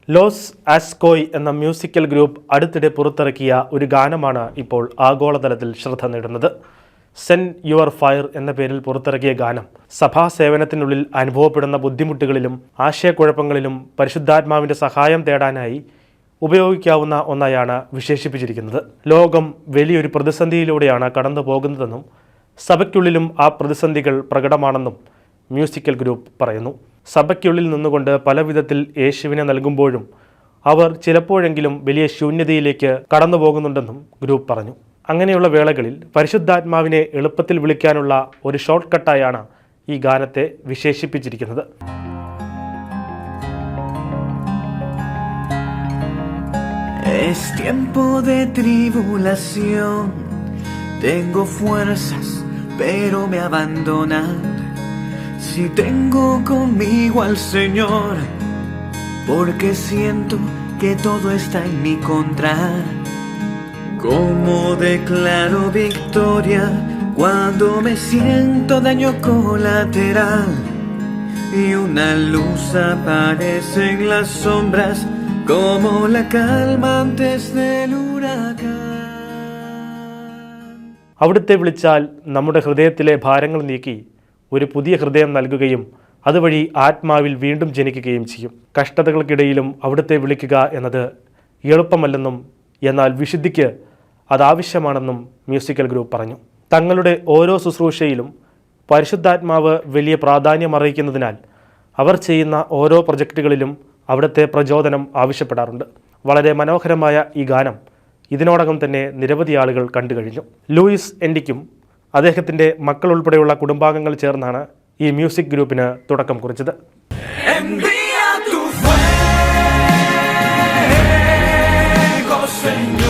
Loss ആസ്കോയ് എന്ന musical group അടുത്തിടെ പുറത്തിറക്കിയ ഒരു ഗാനമാണ് ഇപ്പോൾ ആഗോളതലത്തിൽ ശ്രദ്ധ നേടുന്നത്. സെൻഡ് യുവർ ഫയർ എന്ന പേരിൽ പുറത്തിറക്കിയ ഗാനം സഭാ സേവനത്തിനുള്ളിൽ അനുഭവപ്പെടുന്ന ബുദ്ധിമുട്ടുകളിലും ആശയക്കുഴപ്പങ്ങളിലും പരിശുദ്ധാത്മാവിൻ്റെ സഹായം തേടാനായി ഉപയോഗിക്കാവുന്ന ഒന്നായാണ് വിശേഷിപ്പിച്ചിരിക്കുന്നത്. ലോകം വലിയൊരു പ്രതിസന്ധിയിലൂടെയാണ് കടന്നു പോകുന്നതെന്നും സഭയ്ക്കുള്ളിലും ആ പ്രതിസന്ധികൾ പ്രകടമാണെന്നും മ്യൂസിക്കൽ ഗ്രൂപ്പ് പറയുന്നു. സഭയ്ക്കുള്ളിൽ നിന്നുകൊണ്ട് പല വിധത്തിൽ യേശുവിനെ നൽകുമ്പോഴും അവർ ചിലപ്പോഴെങ്കിലും വലിയ ശൂന്യതയിലേക്ക് കടന്നു പോകുന്നുണ്ടെന്നും ഗ്രൂപ്പ് പറഞ്ഞു. അങ്ങനെയുള്ള വേളകളിൽ പരിശുദ്ധാത്മാവിനെ എളുപ്പത്തിൽ വിളിക്കാനുള്ള ഒരു ഷോർട്ട് കട്ടായാണ് ഈ ഗാനത്തെ വിശേഷിപ്പിച്ചിരിക്കുന്നത്. Es tiempo de tribulación, tengo fuerzas, pero me abandonan. Si tengo conmigo al Señor, porque siento que todo está en mi contra. Como declaro victoria cuando me siento daño colateral y una luz aparece en las sombras como la calma antes del huracán. അവിടുത്തെ വിളിച്ചാൽ നമ്മുടെ ഹൃദയത്തിലെ ഭാരങ്ങൾ നീക്കി ഒരു പുതിയ ഹൃദയം നൽകുകയും അതുവഴി ആത്മാവിൽ വീണ്ടും ജനിക്കുകയും ചെയ്യും. കഷ്ടതകൾക്കിടയിലും അവിടുത്തെ വിളിക്കുക എന്നത് എളുപ്പമല്ലെന്നും എന്നാൽ വിശുദ്ധിക്ക് അതാവശ്യമാണെന്നും മ്യൂസിക്കൽ ഗ്രൂപ്പ് പറഞ്ഞു. തങ്ങളുടെ ഓരോ ശുശ്രൂഷയിലും പരിശുദ്ധാത്മാവ് വലിയ പ്രാധാന്യം അറിയിക്കുന്നതിനാൽ അവർ ചെയ്യുന്ന ഓരോ പ്രൊജക്റ്റുകളിലും അവിടുത്തെ പ്രചോദനം ആവശ്യപ്പെടാറുണ്ട്. വളരെ മനോഹരമായ ഈ ഗാനം ഇതിനോടകം തന്നെ നിരവധി ആളുകൾ കണ്ടു കഴിഞ്ഞു. ലൂയിസ് എൻഡിക്കും അദ്ദേഹത്തിൻ്റെ മക്കൾ ഉൾപ്പെടെയുള്ള കുടുംബാംഗങ്ങൾ ചേർന്നാണ് ഈ മ്യൂസിക് ഗ്രൂപ്പിന് തുടക്കം കുറിച്ചത്. Envía tu fuego, Señor.